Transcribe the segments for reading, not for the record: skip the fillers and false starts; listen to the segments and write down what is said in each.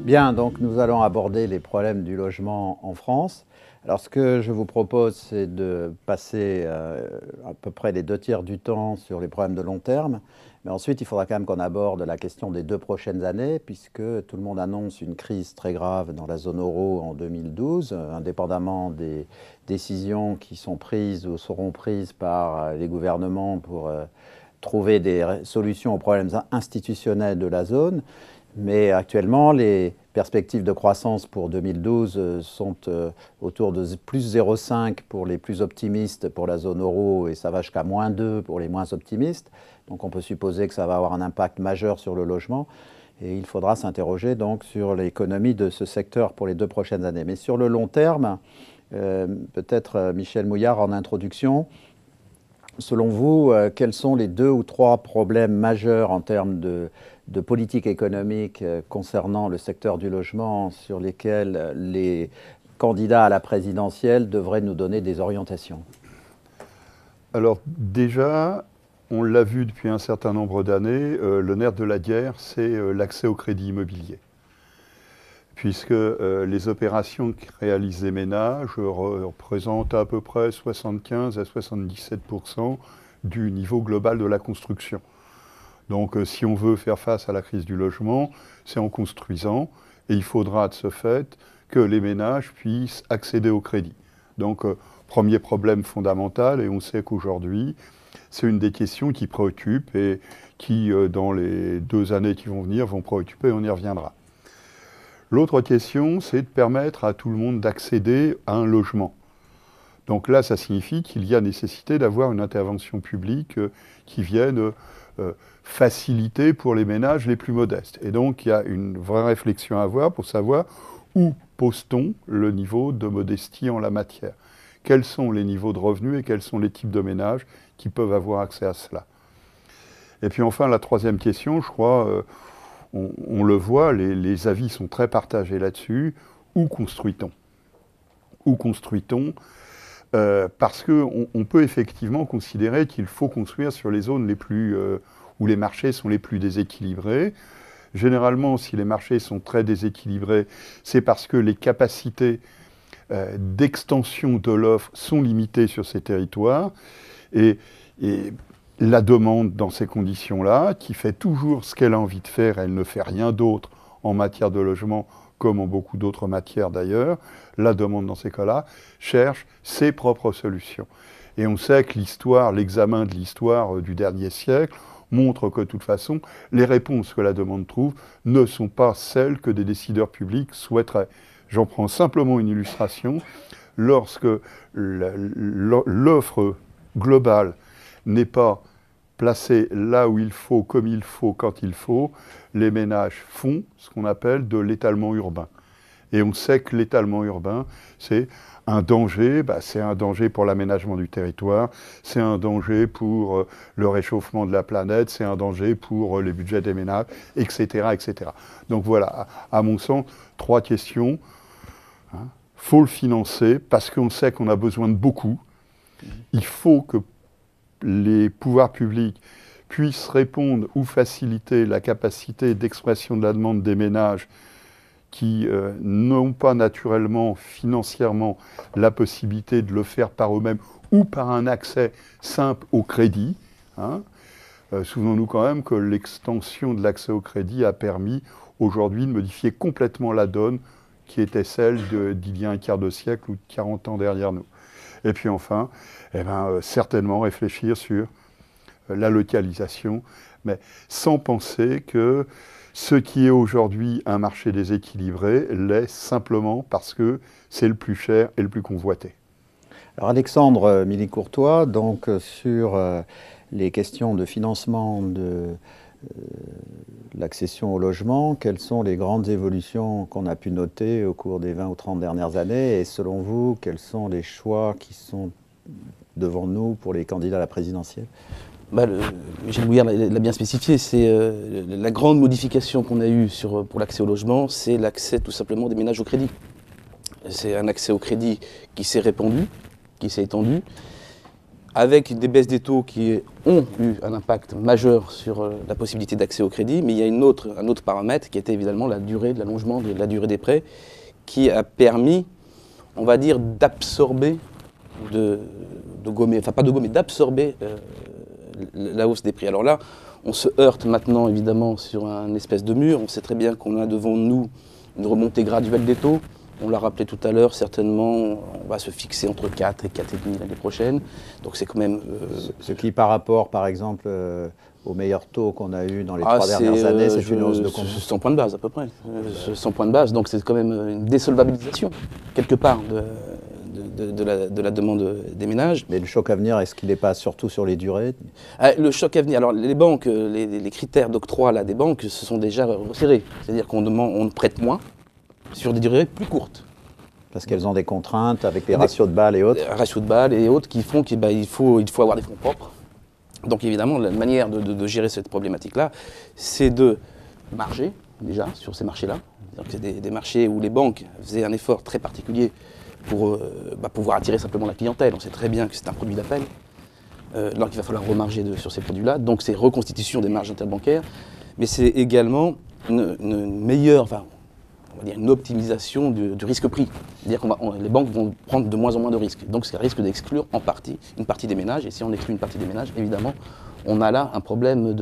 Bien, donc nous allons aborder les problèmes du logement en France. Alors ce que je vous propose, c'est de passer à peu près les 2 tiers du temps sur les problèmes de long terme. Mais ensuite, il faudra quand même qu'on aborde la question des 2 prochaines années, puisque tout le monde annonce une crise très grave dans la zone euro en 2012, indépendamment des décisions qui sont prises ou seront prises par les gouvernements pour trouver des solutions aux problèmes institutionnels de la zone. Mais actuellement, les perspectives de croissance pour 2012 sont autour de plus 0,5 pour les plus optimistes pour la zone euro et ça va jusqu'à -2 pour les moins optimistes. Donc on peut supposer que ça va avoir un impact majeur sur le logement et il faudra s'interroger donc sur l'économie de ce secteur pour les 2 prochaines années. Mais sur le long terme, peut-être Michel Mouillard en introduction, selon vous, quels sont les 2 ou 3 problèmes majeurs en termes de politique économique concernant le secteur du logement sur lesquels les candidats à la présidentielle devraient nous donner des orientations? Alors déjà, on l'a vu depuis un certain nombre d'années, le nerf de la guerre, c'est l'accès au crédit immobilier. Puisque les opérations que réalisent les ménages représentent à peu près 75 à 77% du niveau global de la construction. Donc si on veut faire face à la crise du logement, c'est en construisant, et il faudra de ce fait que les ménages puissent accéder au crédit. Donc premier problème fondamental, et on sait qu'aujourd'hui, c'est une des questions qui préoccupe et qui, dans les 2 années qui vont venir, vont préoccuper, et on y reviendra. L'autre question, c'est de permettre à tout le monde d'accéder à un logement. Donc là, ça signifie qu'il y a nécessité d'avoir une intervention publique qui vienne faciliter pour les ménages les plus modestes. Et donc, il y a une vraie réflexion à avoir pour savoir où pose-t-on le niveau de modestie en la matière. Quels sont les niveaux de revenus et quels sont les types de ménages qui peuvent avoir accès à cela. Et puis enfin, la troisième question, je crois, on le voit, les avis sont très partagés là-dessus. Où construit-on? Où construit-on? Parce qu'on peut effectivement considérer qu'il faut construire sur les zones où les marchés sont les plus déséquilibrés. Généralement, si les marchés sont très déséquilibrés, c'est parce que les capacités d'extension de l'offre sont limitées sur ces territoires. Et la demande dans ces conditions-là, qui fait toujours ce qu'elle a envie de faire, elle ne fait rien d'autre en matière de logement, comme en beaucoup d'autres matières d'ailleurs, la demande dans ces cas-là cherche ses propres solutions. Et on sait que l'examen de l'histoire du dernier siècle montre que de toute façon, les réponses que la demande trouve ne sont pas celles que des décideurs publics souhaiteraient. J'en prends simplement une illustration. Lorsque l'offre globale n'est pas placée là où il faut, comme il faut, quand il faut, les ménages font ce qu'on appelle de l'étalement urbain. Et on sait que l'étalement urbain, c'est un danger, c'est un danger pour l'aménagement du territoire, c'est un danger pour le réchauffement de la planète, c'est un danger pour les budgets des ménages, etc., etc. Donc voilà, à mon sens, 3 questions. Faut le financer parce qu'on sait qu'on a besoin de beaucoup. Il faut que les pouvoirs publics puissent répondre ou faciliter la capacité d'expression de la demande des ménages qui n'ont pas naturellement, financièrement, la possibilité de le faire par eux-mêmes ou par un accès simple au crédit. Souvenons-nous quand même que l'extension de l'accès au crédit a permis aujourd'hui de modifier complètement la donne qui était celle d'il y a un quart de siècle ou de 40 ans derrière nous. Et puis enfin, certainement réfléchir sur la localisation, mais sans penser que ce qui est aujourd'hui un marché déséquilibré l'est simplement parce que c'est le plus cher et le plus convoité. Alors Alexandre Milly-Courtois, donc sur les questions de financement de l'accession au logement, quelles sont les grandes évolutions qu'on a pu noter au cours des 20 ou 30 dernières années? Et selon vous, quels sont les choix qui sont devant nous pour les candidats à la présidentielle? Michel Mouillard l'a bien spécifié, c'est la grande modification qu'on a eue pour l'accès au logement, c'est l'accès tout simplement des ménages au crédit. C'est un accès au crédit qui s'est répandu, qui s'est étendu, avec des baisses des taux qui ont eu un impact majeur sur la possibilité d'accès au crédit, mais il y a un autre paramètre qui était évidemment la durée de l'allongement de la durée des prêts, qui a permis, on va dire, d'absorber, de gommer, enfin pas de gommer, d'absorber la hausse des prix. Alors là, on se heurte maintenant évidemment sur un espèce de mur. On sait très bien qu'on a devant nous une remontée graduelle des taux. On l'a rappelé tout à l'heure, certainement, on va se fixer entre 4 et 4,5 l'année prochaine. Donc c'est quand même... Ce qui, par rapport, par exemple, aux meilleurs taux qu'on a eu dans les 3 dernières années, c'est une hausse de combien? 100 points de base à peu près. 100 points de base, donc c'est quand même une désolvabilisation, quelque part, de la demande des ménages. Mais le choc à venir, est-ce qu'il n'est pas surtout sur les durées? Le choc à venir, alors les banques, les critères d'octroi des banques se sont déjà resserrés. C'est-à-dire on prête moins sur des durées plus courtes. Parce qu'elles ont des contraintes avec les ratios de Bâle et autres. Ratios de Bâle et autres qui font qu'il faut avoir des fonds propres. Donc évidemment, la manière de gérer cette problématique-là, c'est de marger déjà sur ces marchés-là. C'est des marchés où les banques faisaient un effort très particulier pour pouvoir attirer simplement la clientèle. On sait très bien que c'est un produit d'appel. Donc il va falloir remarger sur ces produits-là. Donc c'est reconstitution des marges interbancaires. Mais c'est également une meilleure... on va dire une optimisation du risque-prix. C'est-à-dire que les banques vont prendre de moins en moins de risques. Donc ça risque d'exclure en partie une partie des ménages. Et si on exclut une partie des ménages, évidemment, on a là un problème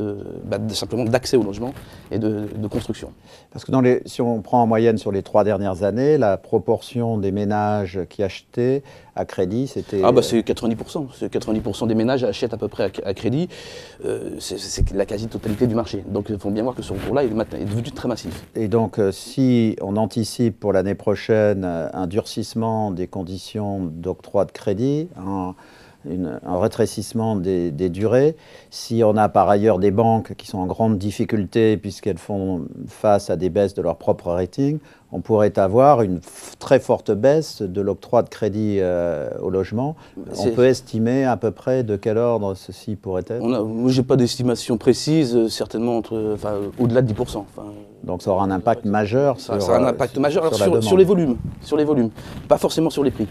simplement d'accès au logement et de construction. Parce que si on prend en moyenne sur les 3 dernières années, la proportion des ménages qui achetaient à crédit, c'était... C'est 90%. 90% des ménages achètent à peu près à crédit. C'est la quasi-totalité du marché. Donc il faut bien voir que ce recours-là est devenu très massif. Et donc si on anticipe pour l'année prochaine un durcissement des conditions d'octroi de crédit, un rétrécissement des durées, si on a par ailleurs des banques qui sont en grande difficulté puisqu'elles font face à des baisses de leur propre rating, on pourrait avoir une très forte baisse de l'octroi de crédit au logement. On peut estimer à peu près de quel ordre ceci pourrait être? Moi, je n'ai pas d'estimation précise, certainement au-delà de 10%. Donc ça aura un impact majeur ça aura un impact majeur sur les volumes, pas forcément sur les prix.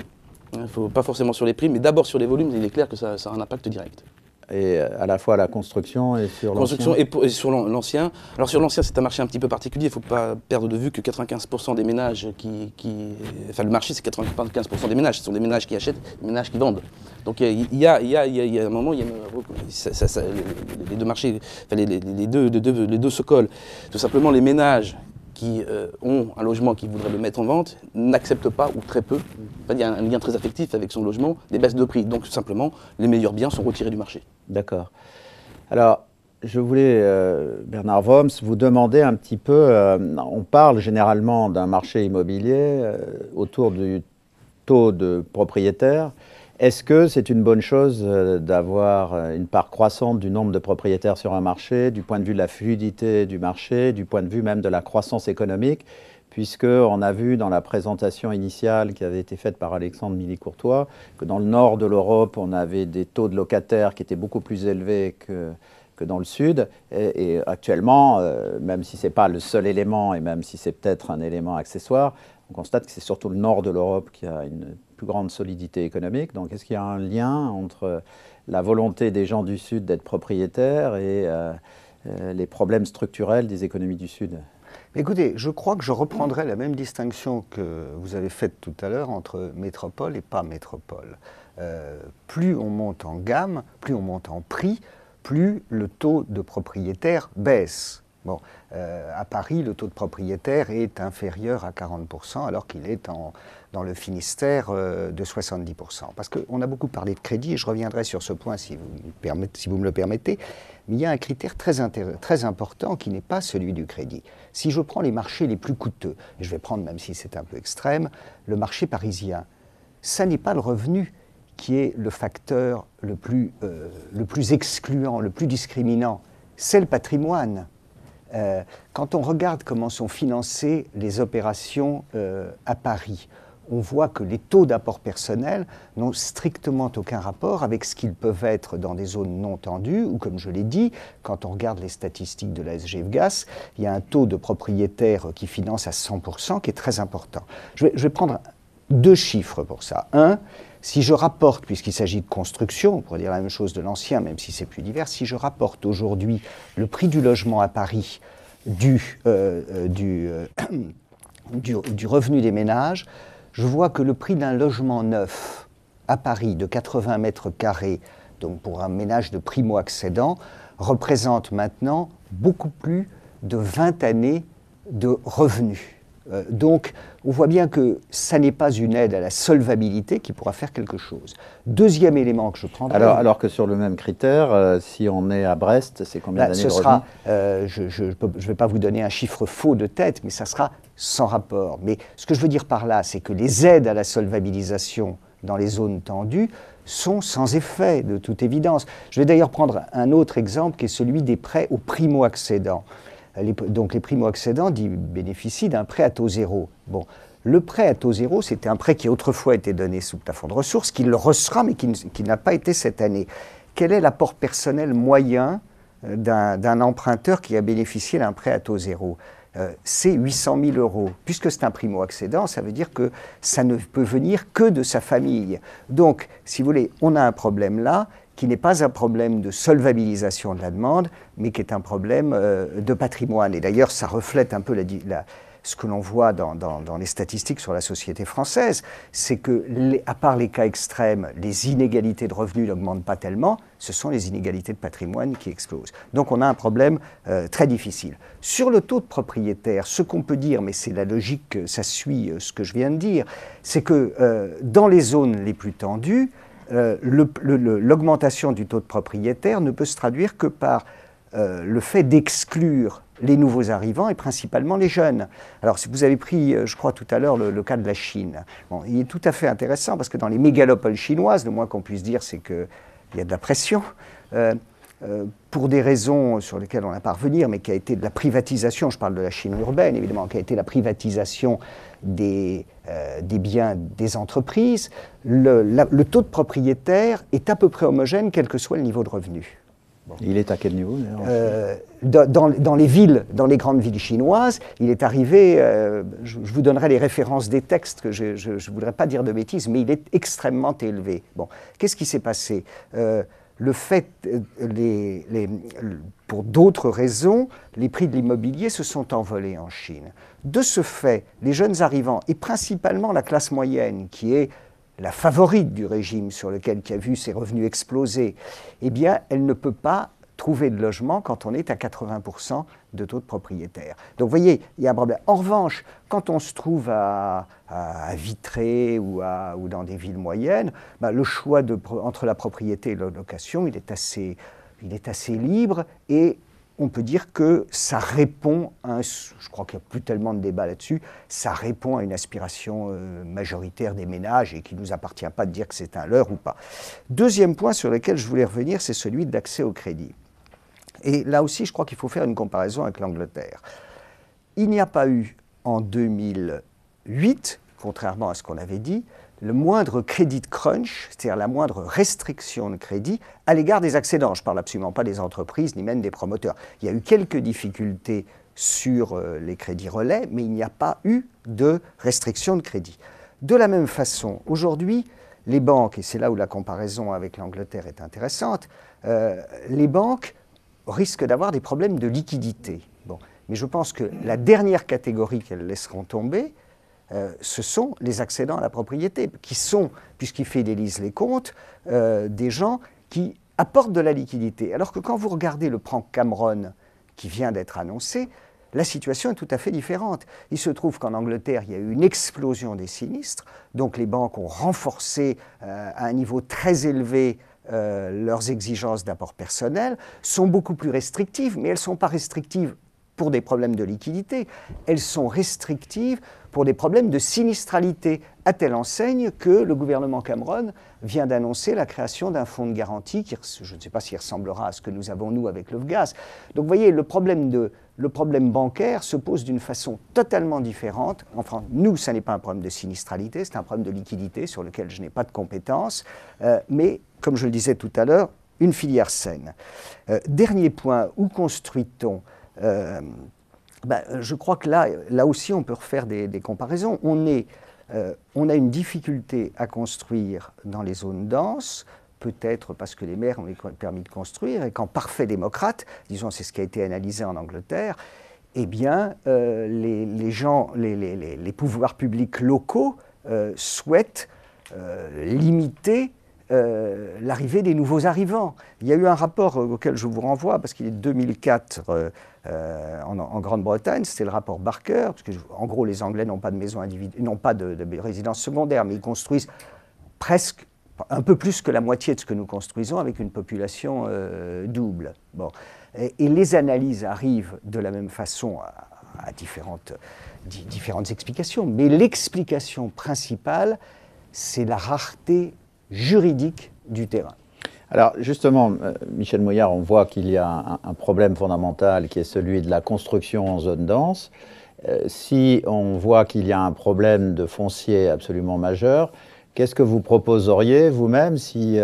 Pas forcément sur les prix, mais d'abord sur les volumes, il est clair que ça a un impact direct. Et à la fois la construction et sur l'ancien. Construction et sur l'ancien. Alors sur l'ancien, c'est un marché un petit peu particulier. Il ne faut pas perdre de vue que 95% des ménages Enfin, le marché, c'est 95% des ménages. Ce sont des ménages qui achètent, des ménages qui vendent. Donc il y a un moment, les deux marchés, les deux se collent. Tout simplement, les ménages qui ont un logement qui voudraient le mettre en vente n'acceptent pas, ou très peu, il y a un lien très affectif avec son logement, des baisses de prix. Donc tout simplement, les meilleurs biens sont retirés du marché. D'accord. Alors, je voulais, Bernard Worms, vous demander un petit peu, on parle généralement d'un marché immobilier autour du taux de propriétaires. Est-ce que c'est une bonne chose d'avoir une part croissante du nombre de propriétaires sur un marché, du point de vue de la fluidité du marché, du point de vue même de la croissance économique, puisqu'on a vu dans la présentation initiale qui avait été faite par Alexandre Milly-Courtois que dans le nord de l'Europe, on avait des taux de locataires qui étaient beaucoup plus élevés que dans le sud. Et actuellement, même si ce n'est pas le seul élément et même si c'est peut-être un élément accessoire, on constate que c'est surtout le nord de l'Europe qui a une plus grande solidité économique. Donc est-ce qu'il y a un lien entre la volonté des gens du Sud d'être propriétaires et les problèmes structurels des économies du Sud? Écoutez, je crois que je reprendrai la même distinction que vous avez faite tout à l'heure entre métropole et pas métropole. Plus on monte en gamme, plus on monte en prix, plus le taux de propriétaires baisse. Bon, à Paris, le taux de propriétaire est inférieur à 40%, alors qu'il est dans le Finistère de 70%. Parce qu'on a beaucoup parlé de crédit, et je reviendrai sur ce point si vous me le permettez, mais il y a un critère très important qui n'est pas celui du crédit. Si je prends les marchés les plus coûteux, et je vais prendre, même si c'est un peu extrême, le marché parisien, ça n'est pas le revenu qui est le facteur le plus excluant, le plus discriminant, c'est le patrimoine. Quand on regarde comment sont financées les opérations à Paris, on voit que les taux d'apport personnel n'ont strictement aucun rapport avec ce qu'ils peuvent être dans des zones non tendues, ou comme je l'ai dit, quand on regarde les statistiques de la SGFGAS, il y a un taux de propriétaires qui finance à 100% qui est très important. Je vais prendre 2 chiffres pour ça. Un, si je rapporte, puisqu'il s'agit de construction, on pourrait dire la même chose de l'ancien, même si c'est plus divers, si je rapporte aujourd'hui le prix du logement à Paris du revenu des ménages, je vois que le prix d'un logement neuf à Paris de 80 mètres carrés, donc pour un ménage de primo-accédant, représente maintenant beaucoup plus de 20 années de revenus. Donc, on voit bien que ça n'est pas une aide à la solvabilité qui pourra faire quelque chose. Deuxième élément que je prendrai... Alors que sur le même critère, si on est à Brest, c'est combien d'années de revenus ? Je ne vais pas vous donner un chiffre faux de tête, mais ça sera sans rapport. Mais ce que je veux dire par là, c'est que les aides à la solvabilisation dans les zones tendues sont sans effet, de toute évidence. Je vais d'ailleurs prendre un autre exemple qui est celui des prêts aux primo-accédants. Donc les primo-accédants bénéficient d'un prêt à taux zéro. Bon, le prêt à taux zéro, c'était un prêt qui autrefois été donné sous plafond de ressources, qui le ressera, mais qui n'a pas été cette année. Quel est l'apport personnel moyen d'un emprunteur qui a bénéficié d'un prêt à taux zéro ? C'est 800 000 €. Puisque c'est un primo-accédant, ça veut dire que ça ne peut venir que de sa famille. Donc, si vous voulez, on a un problème là, qui n'est pas un problème de solvabilisation de la demande, mais qui est un problème de patrimoine. Et d'ailleurs, ça reflète un peu ce que l'on voit dans les statistiques sur la société française, c'est que, à part les cas extrêmes, les inégalités de revenus n'augmentent pas tellement, ce sont les inégalités de patrimoine qui explosent. Donc on a un problème très difficile. Sur le taux de propriétaire, ce qu'on peut dire, mais c'est la logique, ça suit ce que je viens de dire, c'est que dans les zones les plus tendues, l'augmentation du taux de propriétaire ne peut se traduire que par le fait d'exclure les nouveaux arrivants et principalement les jeunes. Alors, si vous avez pris, je crois tout à l'heure, le cas de la Chine, bon, il est tout à fait intéressant parce que dans les mégalopoles chinoises, le moins qu'on puisse dire, c'est qu'il y a de la pression. Pour des raisons sur lesquelles on n'a pas à revenir, mais qui a été de la privatisation, je parle de la Chine urbaine évidemment, qui a été la privatisation des biens des entreprises, le taux de propriétaire est à peu près homogène, quel que soit le niveau de revenu. Bon. Il est à quel niveau dans les villes, dans les grandes villes chinoises, il est arrivé, je vous donnerai les références des textes, que je ne voudrais pas dire de bêtises, mais il est extrêmement élevé. Bon, qu'est-ce qui s'est passé le fait, pour d'autres raisons, les prix de l'immobilier se sont envolés en Chine. De ce fait, les jeunes arrivants, et principalement la classe moyenne, qui est la favorite du régime qui a vu ses revenus exploser, eh bien, elle ne peut pas trouver de logement quand on est à 80% de taux de propriétaire. Donc, vous voyez, il y a un problème. En revanche, quand on se trouve à Vitré ou dans des villes moyennes, ben, le choix entre la propriété et la location, il est assez libre et on peut dire que ça répond je crois qu'il n'y a plus tellement de débat là-dessus, ça répond à une aspiration majoritaire des ménages et qu'il ne nous appartient pas de dire que c'est un leurre ou pas. Deuxième point sur lequel je voulais revenir, c'est celui de l'accès au crédit. Et là aussi, je crois qu'il faut faire une comparaison avec l'Angleterre. Il n'y a pas eu en 2008, contrairement à ce qu'on avait dit, le moindre crédit crunch, c'est-à-dire la moindre restriction de crédit à l'égard des accédants. Je ne parle absolument pas des entreprises ni même des promoteurs. Il y a eu quelques difficultés sur les crédits relais, mais il n'y a pas eu de restriction de crédit. De la même façon, aujourd'hui, les banques, et c'est là où la comparaison avec l'Angleterre est intéressante, les banques risquent d'avoir des problèmes de liquidité. Bon. Mais je pense que la dernière catégorie qu'elles laisseront tomber, ce sont les accédants à la propriété, qui sont, puisqu'ils fidélisent les comptes, des gens qui apportent de la liquidité. Alors que quand vous regardez le plan Cameron qui vient d'être annoncé, la situation est tout à fait différente. Il se trouve qu'en Angleterre, il y a eu une explosion des sinistres, donc les banques ont renforcé à un niveau très élevé leurs exigences d'apport personnel, sont beaucoup plus restrictives, mais elles ne sont pas restrictives pour des problèmes de liquidité, elles sont restrictives pour des problèmes de sinistralité, à telle enseigne que le gouvernement Cameron vient d'annoncer la création d'un fonds de garantie qui, je ne sais pas s'il ressemblera à ce que nous avons nous avec le gaz. Donc vous voyez, le problème bancaire se pose d'une façon totalement différente. Enfin, nous, ça n'est pas un problème de sinistralité, c'est un problème de liquidité sur lequel je n'ai pas de compétences, mais comme je le disais tout à l'heure, une filière saine. Dernier point, où construit-on ? Je crois que là aussi, on peut refaire des comparaisons. On est On a une difficulté à construire dans les zones denses, peut-être parce que les maires ont les permis de construire, et qu'en parfait démocrate, disons c'est ce qui a été analysé en Angleterre, eh bien les pouvoirs publics locaux souhaitent limiter l'arrivée des nouveaux arrivants. Il y a eu un rapport auquel je vous renvoie, parce qu'il est de 2004 en Grande-Bretagne, c'était le rapport Barker, parce que en gros les Anglais n'ont pas de maison individuelle, n'ont pas de résidence secondaire, mais ils construisent presque un peu plus que la moitié de ce que nous construisons avec une population double. Bon. Et les analyses arrivent de la même façon à différentes explications, mais l'explication principale, c'est la rareté juridique du terrain. Alors justement, Michel Mouillard, on voit qu'il y a un problème fondamental qui est celui de la construction en zone dense. Si on voit qu'il y a un problème de foncier absolument majeur, qu'est-ce que vous proposeriez vous-même si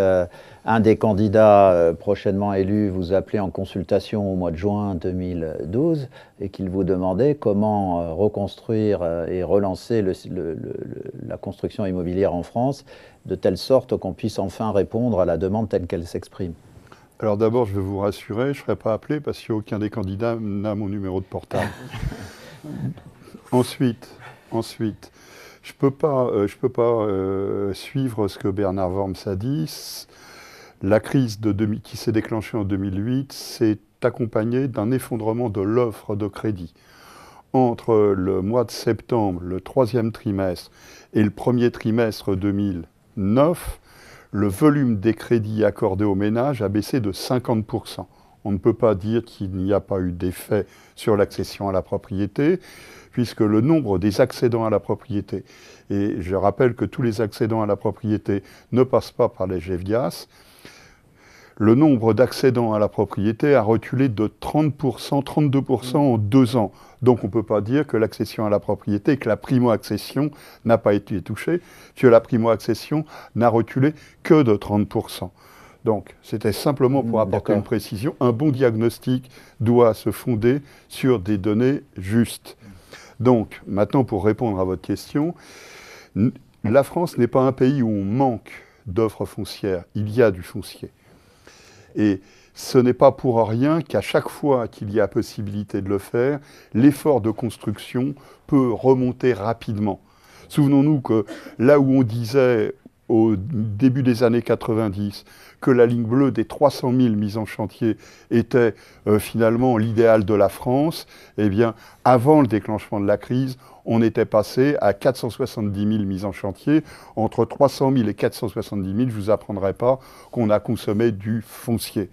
un des candidats prochainement élus vous appelait en consultation au mois de juin 2012 et qu'il vous demandait comment reconstruire et relancer la construction immobilière en France de telle sorte qu'on puisse enfin répondre à la demande telle qu'elle s'exprime? Alors d'abord, je vais vous rassurer, je ne serai pas appelé parce qu'aucun des candidats n'a mon numéro de portable. Ensuite, je peux pas suivre ce que Bernard Worms a dit. La crise qui s'est déclenchée en 2008 s'est accompagnée d'un effondrement de l'offre de crédit. Entre le mois de septembre, le 3e trimestre, et le 1er trimestre 2009, le volume des crédits accordés aux ménages a baissé de 50%. On ne peut pas dire qu'il n'y a pas eu d'effet sur l'accession à la propriété, puisque le nombre des accédants à la propriété, et je rappelle que tous les accédants à la propriété ne passent pas par les GEVIAS, le nombre d'accédants à la propriété a reculé de 30%, 32% en 2 ans. Donc on ne peut pas dire que l'accession à la propriété, que la primo-accession n'a pas été touchée, que la primo-accession n'a reculé que de 30%. Donc c'était simplement pour apporter une précision. Un bon diagnostic doit se fonder sur des données justes. Donc maintenant, pour répondre à votre question, la France n'est pas un pays où on manque d'offres foncières. Il y a du foncier. Et ce n'est pas pour rien qu'à chaque fois qu'il y a possibilité de le faire, l'effort de construction peut remonter rapidement. Souvenons-nous que là où on disait au début des années 90 que la ligne bleue des 300 000 mises en chantier était finalement l'idéal de la France, eh bien, avant le déclenchement de la crise, on était passé à 470 000 mises en chantier. Entre 300 000 et 470 000, je ne vous apprendrai pas qu'on a consommé du foncier.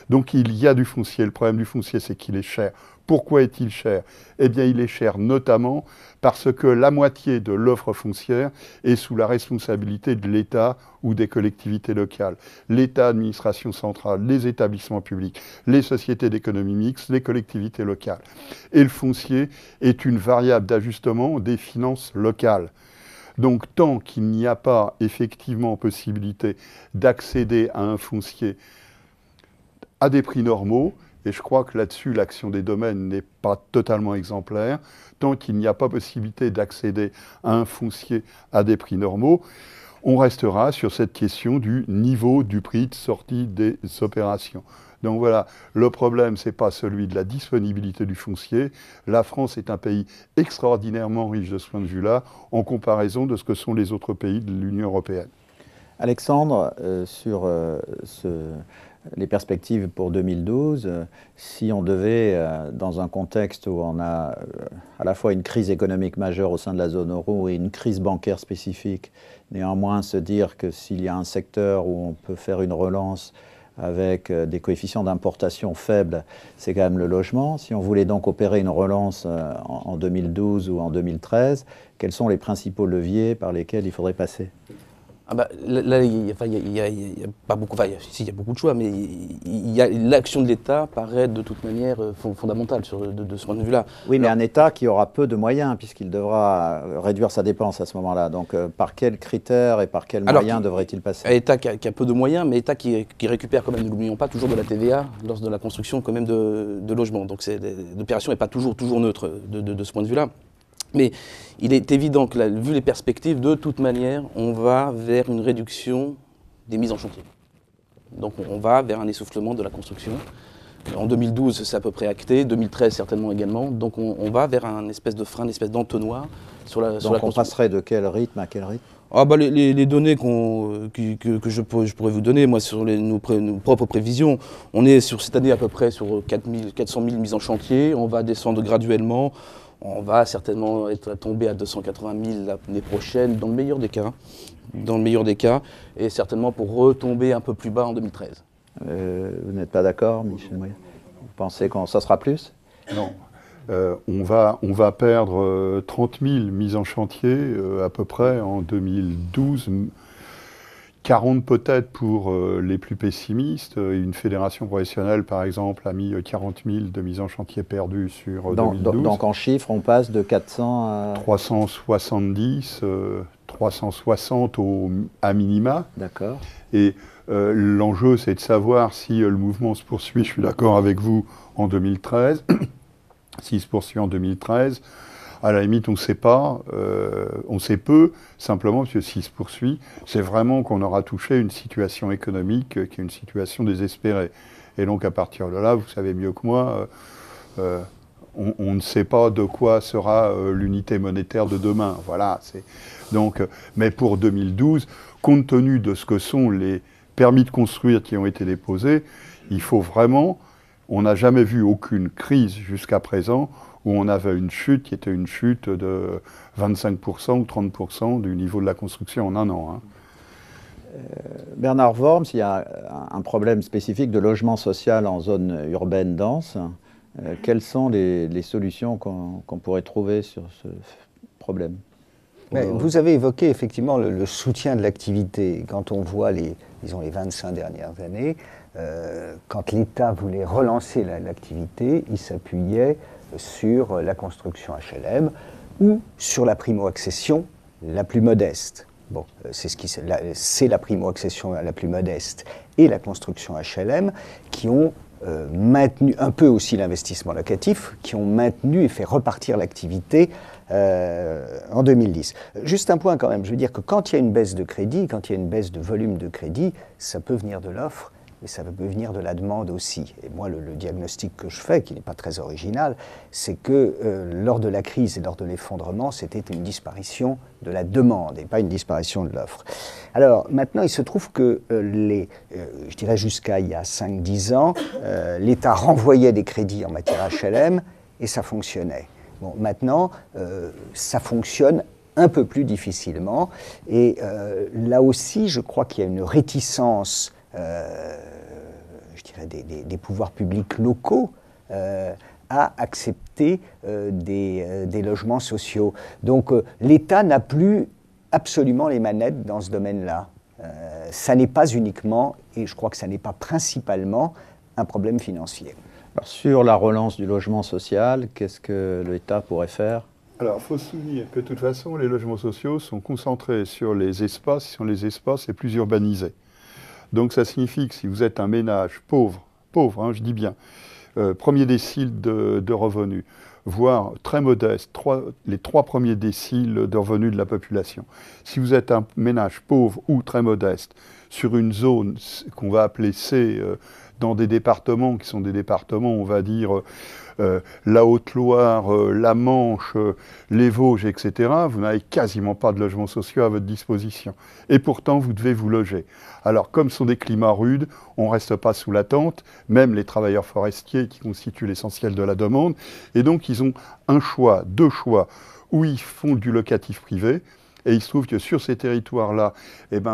Donc il y a du foncier. Le problème du foncier, c'est qu'il est cher. Pourquoi est-il cher? Eh bien, il est cher notamment parce que la moitié de l'offre foncière est sous la responsabilité de l'État ou des collectivités locales. L'État, l'administration centrale, les établissements publics, les sociétés d'économie mixte, les collectivités locales. Et le foncier est une variable d'ajustement des finances locales. Donc, tant qu'il n'y a pas effectivement possibilité d'accéder à un foncier à des prix normaux, et je crois que là-dessus, l'action des domaines n'est pas totalement exemplaire, tant qu'il n'y a pas possibilité d'accéder à un foncier à des prix normaux, on restera sur cette question du niveau du prix de sortie des opérations. Donc voilà, le problème, ce n'est pas celui de la disponibilité du foncier. La France est un pays extraordinairement riche de ce point de vue-là, en comparaison de ce que sont les autres pays de l'Union européenne. Alexandre, sur les perspectives pour 2012, si on devait, dans un contexte où on a à la fois une crise économique majeure au sein de la zone euro et une crise bancaire spécifique, néanmoins se dire que s'il y a un secteur où on peut faire une relance avec des coefficients d'importation faibles, c'est quand même le logement. Si on voulait donc opérer une relance en 2012 ou en 2013, quels sont les principaux leviers par lesquels il faudrait passer ? Là, il n'y a pas beaucoup, il y a beaucoup de choix, mais l'action de l'État paraît de toute manière fondamentale de ce point de vue-là. Oui, mais un État qui aura peu de moyens, puisqu'il devra réduire sa dépense à ce moment-là. Donc, par quels critères et par quels moyens devrait-il passer? Un État qui a peu de moyens, mais État qui récupère quand même, ne l'oublions pas, toujours de la TVA lors de la construction quand même de logements. Donc l'opération n'est pas toujours neutre de ce point de vue-là. Mais il est évident que, là, vu les perspectives, de toute manière, on va vers une réduction des mises en chantier. Donc on va vers un essoufflement de la construction. En 2012, c'est à peu près acté, 2013 certainement également. Donc on va vers un espèce de frein, une espèce d'entonnoir sur la construction. Donc on passerait de quel rythme à quel rythme? Les données que je pourrais vous donner, moi, sur nos propres prévisions, on est sur cette année à peu près sur 400 000 mises en chantier. On va descendre graduellement. On va certainement tomber à 280 000 l'année prochaine, dans le meilleur des cas. Dans le meilleur des cas, et certainement pour retomber un peu plus bas en 2013. Vous n'êtes pas d'accord, Michel Moyen? Vous pensez que ça sera plus? Non. On va perdre 30 000 mises en chantier à peu près en 2012, 40 peut-être pour les plus pessimistes. Une fédération professionnelle, par exemple, a mis 40 000 de mises en chantier perdues sur 2012. Donc en chiffres, on passe de 400 à... 370, 360 à minima. D'accord. Et l'enjeu, c'est de savoir si le mouvement se poursuit, je suis d'accord avec vous, en 2013. S'il se poursuit en 2013, à la limite, on ne sait pas, on sait peu, simplement parce que s'il se poursuit, c'est vraiment qu'on aura touché une situation économique qui est une situation désespérée. Et donc, à partir de là, vous savez mieux que moi, on ne sait pas de quoi sera l'unité monétaire de demain. Voilà. Donc, mais pour 2012, compte tenu de ce que sont les permis de construire qui ont été déposés, il faut vraiment... On n'a jamais vu aucune crise jusqu'à présent où on avait une chute qui était une chute de 25% ou 30% du niveau de la construction en un an. Bernard Worms, il y a un problème spécifique de logement social en zone urbaine dense. Quelles sont les solutions qu'on pourrait trouver sur ce problème? Vous avez évoqué effectivement le soutien de l'activité. Quand on voit les 25 dernières années, quand l'État voulait relancer l'activité, il s'appuyait sur la construction HLM ou sur la primo-accession la plus modeste. Bon, c'est la primo-accession la plus modeste et la construction HLM qui ont maintenu un peu aussi l'investissement locatif, qui ont maintenu et fait repartir l'activité en 2010. Juste un point quand même, je veux dire que quand il y a une baisse de crédit, quand il y a une baisse de volume de crédit, ça peut venir de l'offre, mais ça peut venir de la demande aussi. Et moi, le diagnostic que je fais, qui n'est pas très original, c'est que lors de la crise et lors de l'effondrement, c'était une disparition de la demande et pas une disparition de l'offre. Alors maintenant, il se trouve que je dirais jusqu'à il y a 5-10 ans, l'État renvoyait des crédits en matière HLM et ça fonctionnait. Bon, maintenant, ça fonctionne un peu plus difficilement et là aussi, je crois qu'il y a une réticence je dirais des pouvoirs publics locaux à accepter des logements sociaux. Donc l'État n'a plus absolument les manettes dans ce domaine-là. Ça n'est pas uniquement, et je crois que ça n'est pas principalement, un problème financier. Alors, sur la relance du logement social, qu'est-ce que l'État pourrait faire? Alors, il faut se souvenir que de toute façon, les logements sociaux sont concentrés sur les espaces, qui sont les espaces les plus urbanisés. Donc ça signifie que si vous êtes un ménage pauvre, hein, je dis bien, premier décile de revenus, voire très modeste, les 3 premiers déciles de revenus de la population. Si vous êtes un ménage pauvre ou très modeste, sur une zone qu'on va appeler C, dans des départements qui sont des départements, on va dire, la Haute-Loire, la Manche, les Vosges, etc., vous n'avez quasiment pas de logements sociaux à votre disposition. Et pourtant, vous devez vous loger. Alors, comme ce sont des climats rudes, on ne reste pas sous la tente, même les travailleurs forestiers qui constituent l'essentiel de la demande. Et donc, ils ont un choix, 2 choix, où ils font du locatif privé. Et il se trouve que sur ces territoires-là,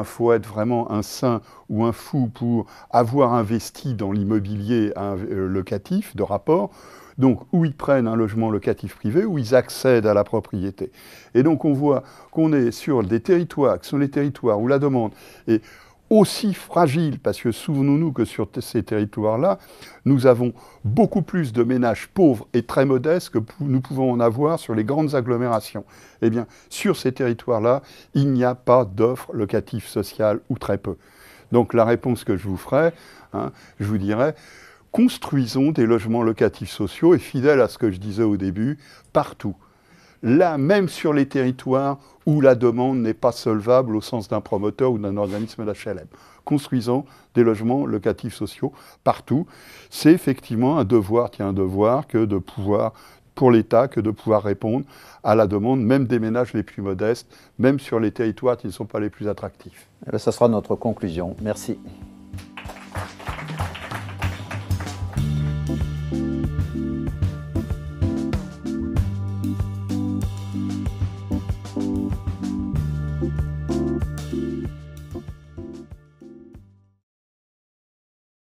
faut être vraiment un saint ou un fou pour avoir investi dans l'immobilier locatif de rapport. Donc, où ils prennent un logement locatif privé, où ils accèdent à la propriété. Et donc, on voit qu'on est sur des territoires, qui sont les territoires où la demande est aussi fragile, parce que souvenons-nous que sur ces territoires-là, nous avons beaucoup plus de ménages pauvres et très modestes que nous pouvons en avoir sur les grandes agglomérations. Eh bien, sur ces territoires-là, il n'y a pas d'offre locative sociale ou très peu. Donc, la réponse que je vous ferai, je vous dirais, construisons des logements locatifs sociaux et fidèles à ce que je disais au début, partout. là, même sur les territoires où la demande n'est pas solvable au sens d'un promoteur ou d'un organisme d'HLM. Construisons des logements locatifs sociaux partout. C'est effectivement un devoir que de pouvoir, pour l'État, que de pouvoir répondre à la demande, même des ménages les plus modestes, même sur les territoires qui ne sont pas les plus attractifs. Ça sera notre conclusion. Merci.